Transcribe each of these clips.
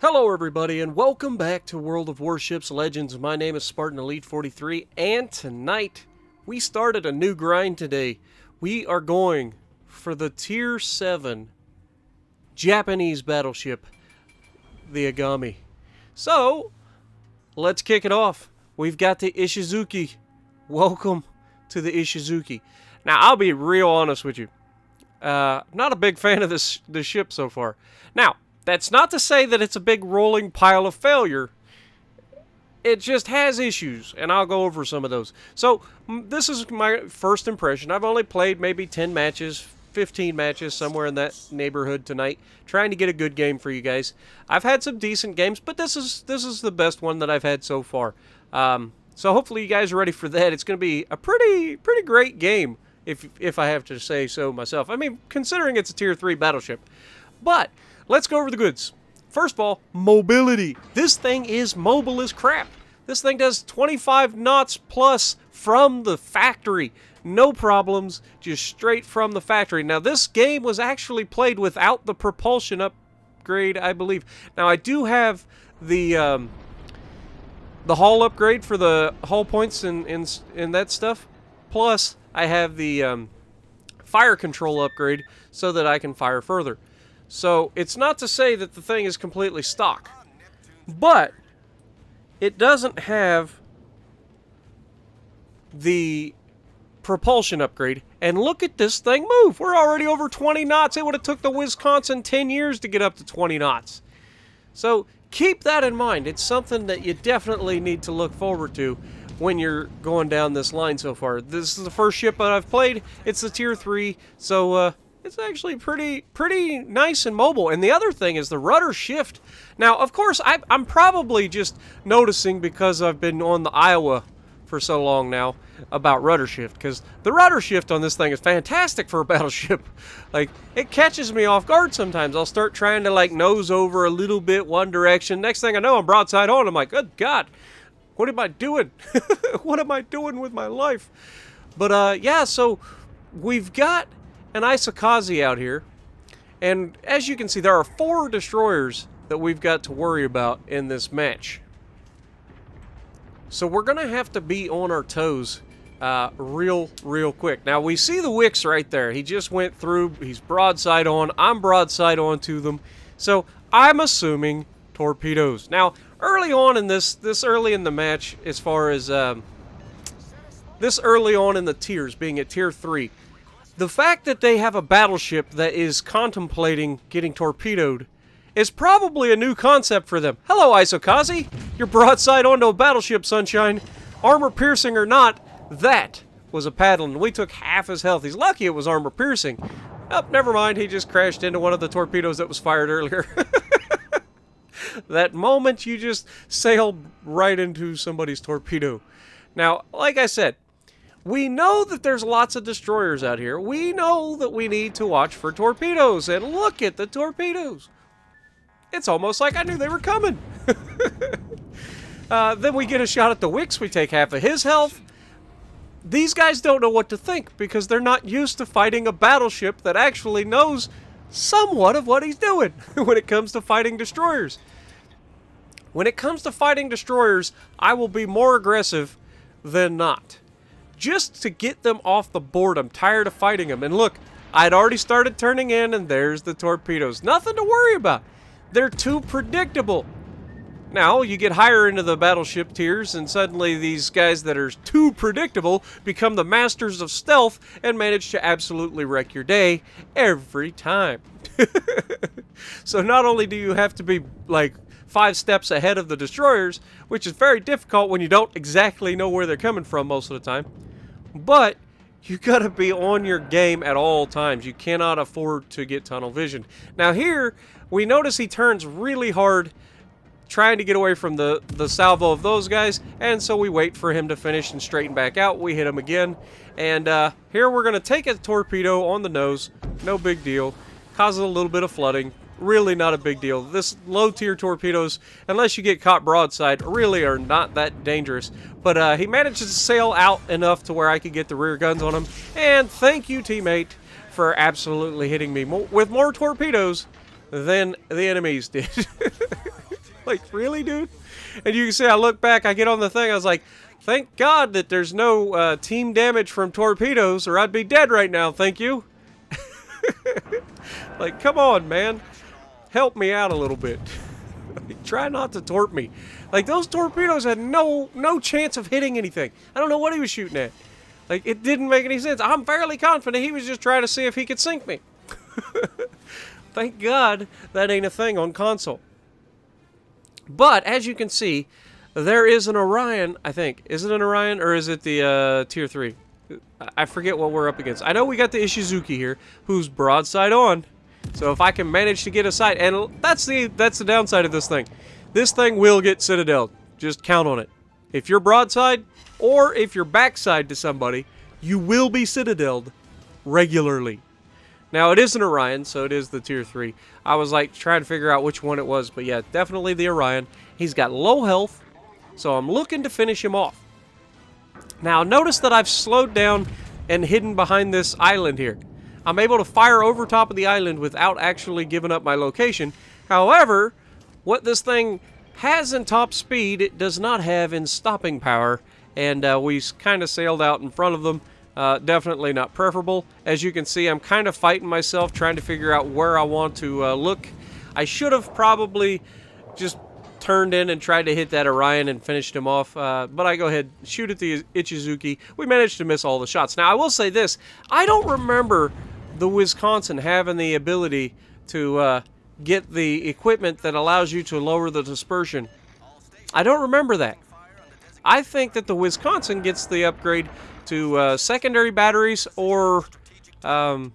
Hello everybody and welcome back to World of Warships Legends. My name is Spartan Elite 43 and tonight we started a new grind today. We are going for the Tier 7 Japanese battleship, the Agami. So, let's kick it off. We've got the Ischizuchi. Welcome to the Ischizuchi. Now, I'll be real honest with you. Not a big fan of this ship so far. Now, that's not to say that it's a big rolling pile of failure. It just has issues, and I'll go over some of those. So, this is my first impression. I've only played maybe 10 matches, 15 matches, somewhere in that neighborhood tonight, trying to get a good game for you guys. I've had some decent games, but this is the best one that I've had so far. So hopefully you guys are ready for that. It's going to be a pretty great game, if I have to say so myself. I mean, considering it's a Tier 3 battleship. But let's go over the goods. First of all, mobility. This thing is mobile as crap. This thing does 25 knots plus from the factory. No problems, just straight from the factory. Now, this game was actually played without the propulsion upgrade, I believe. Now, I do have the hull upgrade for the hull points and that stuff. Plus, I have the fire control upgrade so that I can fire further. So, it's not to say that the thing is completely stock. But, it doesn't have the propulsion upgrade. And look at this thing move. We're already over 20 knots. It would have took the Wisconsin 10 years to get up to 20 knots. So, keep that in mind. It's something that you definitely need to look forward to when you're going down this line so far. This is the first ship that I've played. It's the Tier 3. So, it's actually pretty nice and mobile. And the other thing is the rudder shift. Now, of course, I'm probably just noticing because I've been on the Iowa for so long now about rudder shift. Because the rudder shift on this thing is fantastic for a battleship. Like, it catches me off guard sometimes. I'll start trying to, like, nose over a little bit one direction. Next thing I know, I'm broadside on. I'm like, good God, what am I doing? What am I doing with my life? But, yeah, so we've got an Ischizuchi out here, and as you can see, there are 4 destroyers that we've got to worry about in this match. So we're gonna have to be on our toes real quick. Now we see the wicks right there. He just went through. He's broadside on. I'm broadside on to them. So I'm assuming torpedoes. Now early on in this early in the match, as far as this early on in the tiers, being at Tier 3. The fact that they have a battleship that is contemplating getting torpedoed is probably a new concept for them. Hello, Ischizuchi. You're broadside onto a battleship, sunshine. Armor piercing or not, that was a paddling. We took half his health. He's lucky it was armor piercing. Oh, never mind. He just crashed into one of the torpedoes that was fired earlier. That moment you just sailed right into somebody's torpedo. Now, like I said, we know that there's lots of destroyers out here. We know that we need to watch for torpedoes. And look at the torpedoes. It's almost like I knew they were coming. Then we get a shot at the wicks. We take half of his health. These guys don't know what to think because they're not used to fighting a battleship that actually knows somewhat of what he's doing when it comes to fighting destroyers. When it comes to fighting destroyers, I will be more aggressive than not. Just to get them off the board. I'm tired of fighting them. And look, I'd already started turning in, and there's the torpedoes. Nothing to worry about. They're too predictable. Now, you get higher into the battleship tiers, and suddenly these guys that are too predictable become the masters of stealth and manage to absolutely wreck your day every time. So not only do you have to be, like, 5 steps ahead of the destroyers, which is very difficult when you don't exactly know where they're coming from most of the time, but you gotta be on your game at all times. You cannot afford to get tunnel vision. Now here, we notice he turns really hard trying to get away from the salvo of those guys, and so we wait for him to finish and straighten back out. We hit him again, and here we're gonna take a torpedo on the nose. No big deal. Causes a little bit of flooding. Really not a big deal. This low-tier torpedoes, unless you get caught broadside, really are not that dangerous. But he manages to sail out enough to where I could get the rear guns on him. And thank you, teammate, for absolutely hitting me with more torpedoes than the enemies did. Like, really, dude? And you can see I look back, I get on the thing, I was like, thank God that there's no team damage from torpedoes, or I'd be dead right now, thank you. Like, come on, man. Help me out a little bit. Try not to torp me. Like, those torpedoes had no chance of hitting anything. I don't know what he was shooting at. Like, it didn't make any sense. I'm fairly confident he was just trying to see if he could sink me. Thank God that ain't a thing on console. But, as you can see, there is an Orion, I think. Is it an Orion, or is it the Tier 3? I forget what we're up against. I know we got the Ischizuchi here, who's broadside on. So if I can manage to get a sight, and that's the downside of this thing. This thing will get citadeled. Just count on it. If you're broadside, or if you're backside to somebody, you will be citadeled regularly. Now, it is an Orion, so it is the Tier 3. I was like trying to figure out which one it was, but yeah, definitely the Orion. He's got low health, so I'm looking to finish him off. Now, notice that I've slowed down and hidden behind this island here. I'm able to fire over top of the island without actually giving up my location. However, what this thing has in top speed, it does not have in stopping power, and we kind of sailed out in front of them. Definitely not preferable. As you can see, I'm kind of fighting myself, trying to figure out where I want to look. I should have probably just turned in and tried to hit that Orion and finished him off, but I go ahead, shoot at the Ischizuchi. We managed to miss all the shots. Now, I will say this. I don't remember the Wisconsin having the ability to get the equipment that allows you to lower the dispersion. I don't remember that. I think that the Wisconsin gets the upgrade to secondary batteries or turret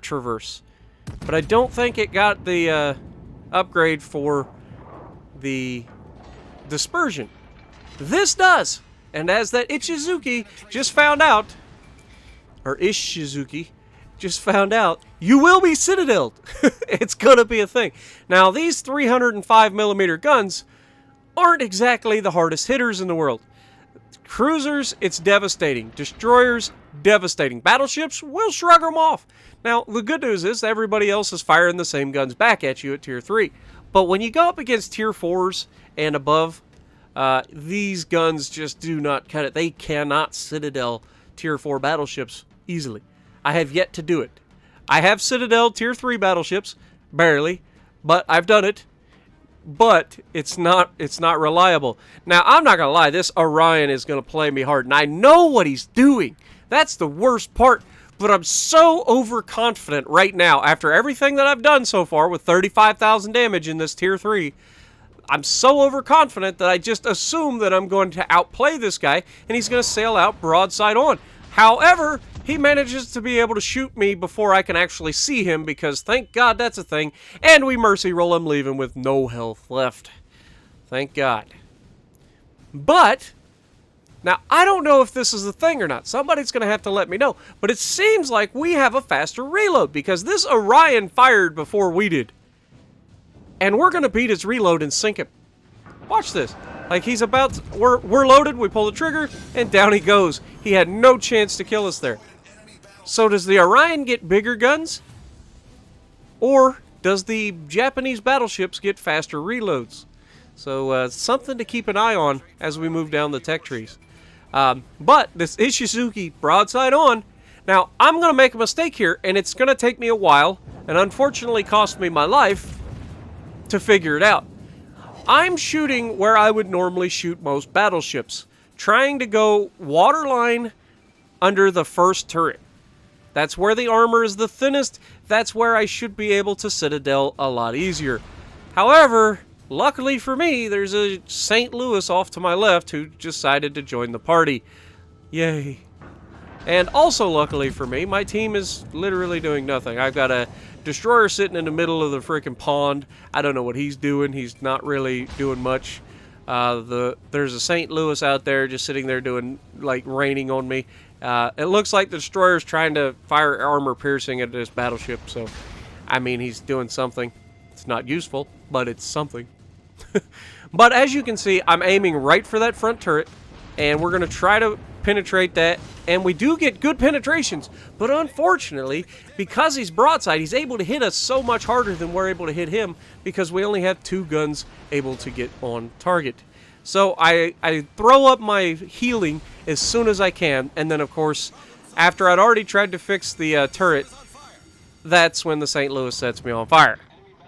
traverse. But I don't think it got the upgrade for the dispersion. This does. And as that Ischizuchi just found out, or Ischizuchi just found out, you will be citadeled. It's gonna be a thing. Now, these 305mm guns aren't exactly the hardest hitters in the world. Cruisers, it's devastating. Destroyers, devastating. Battleships, we'll shrug them off. Now, the good news is everybody else is firing the same guns back at you at Tier 3. But when you go up against Tier 4s and above, these guns just do not cut it. They cannot citadel Tier 4 battleships easily. I have yet to do it. I have citadel Tier 3 battleships, barely, but I've done it. But it's not reliable. Now, I'm not gonna lie, this Orion is gonna play me hard, and I know what he's doing. That's the worst part. But I'm so overconfident right now, after everything that I've done so far with 35,000 damage in this Tier 3, I'm so overconfident that I just assume that I'm going to outplay this guy, and he's going to sail out broadside on. However, he manages to be able to shoot me before I can actually see him, because thank God that's a thing, and we mercy roll him, leave him with no health left. Thank God. But now, I don't know if this is a thing or not. Somebody's going to have to let me know. But it seems like we have a faster reload, because this Orion fired before we did. And we're going to beat his reload and sink him. Watch this. Like, he's about to, we're loaded, we pull the trigger, and down he goes. He had no chance to kill us there. So does the Orion get bigger guns? Or does the Japanese battleships get faster reloads? So, something to keep an eye on as we move down the tech trees. But this Ischizuchi broadside on. Now, I'm going to make a mistake here, and it's going to take me a while, and unfortunately cost me my life to figure it out. I'm shooting where I would normally shoot most battleships, trying to go waterline under the first turret. That's where the armor is the thinnest. That's where I should be able to citadel a lot easier. However, luckily for me, there's a St. Louis off to my left who decided to join the party. Yay. And also luckily for me, my team is literally doing nothing. I've got a destroyer sitting in the middle of the freaking pond. I don't know what he's doing. He's not really doing much. There's a St. Louis out there just sitting there doing, like, raining on me. It looks like the destroyer's trying to fire armor piercing at this battleship. So, I mean, he's doing something. It's not useful, but it's something. But as you can see, I'm aiming right for that front turret, and we're going to try to penetrate that, and we do get good penetrations, but unfortunately, because he's broadside, he's able to hit us so much harder than we're able to hit him, because we only have 2 guns able to get on target. So I throw up my healing as soon as I can, and then of course, after I'd already tried to fix the turret, that's when the St. Louis sets me on fire.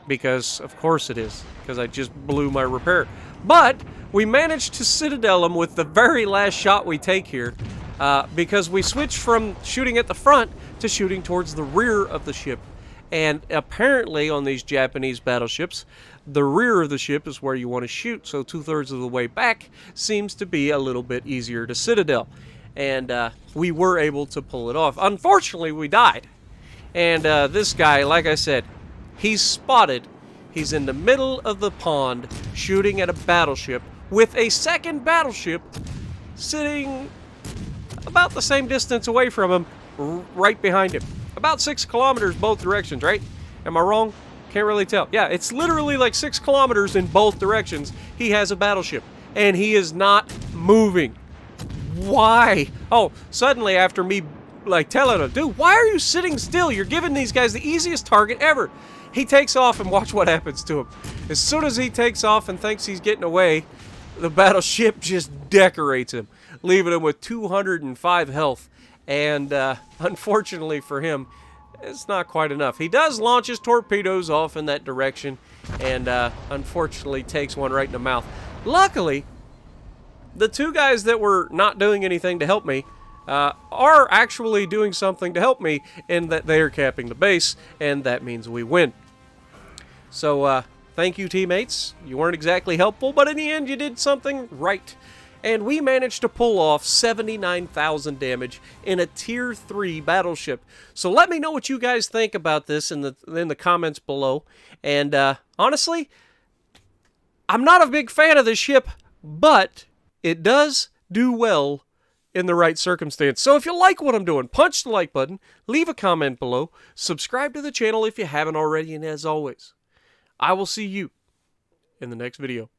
Because, of course it is, because I just blew my repair. But we managed to citadel him with the very last shot we take here, because we switched from shooting at the front to shooting towards the rear of the ship. And apparently on these Japanese battleships, the rear of the ship is where you want to shoot, so 2/3 of the way back seems to be a little bit easier to citadel. And we were able to pull it off. Unfortunately, we died. And this guy, like I said, he's spotted. He's in the middle of the pond shooting at a battleship with a second battleship sitting about the same distance away from him, right behind him. About 6 kilometers both directions, right? Am I wrong? Can't really tell. Yeah, it's literally like 6 kilometers in both directions. He has a battleship, and he is not moving. Why? Oh, suddenly after me like telling him, dude, why are you sitting still? You're giving these guys the easiest target ever. He takes off, and watch what happens to him. As soon as he takes off and thinks he's getting away, the battleship just decorates him, leaving him with 205 health. And unfortunately for him, it's not quite enough. He does launch his torpedoes off in that direction, and unfortunately takes one right in the mouth. Luckily, the 2 guys that were not doing anything to help me are actually doing something to help me, in that they are capping the base, and that means we win. So, thank you, teammates. You weren't exactly helpful, but in the end, you did something right. And we managed to pull off 79,000 damage in a Tier 3 battleship. So let me know what you guys think about this in the comments below. And honestly, I'm not a big fan of this ship, but it does do well in the right circumstance. So if you like what I'm doing, punch the like button, leave a comment below, subscribe to the channel if you haven't already, and as always, I will see you in the next video.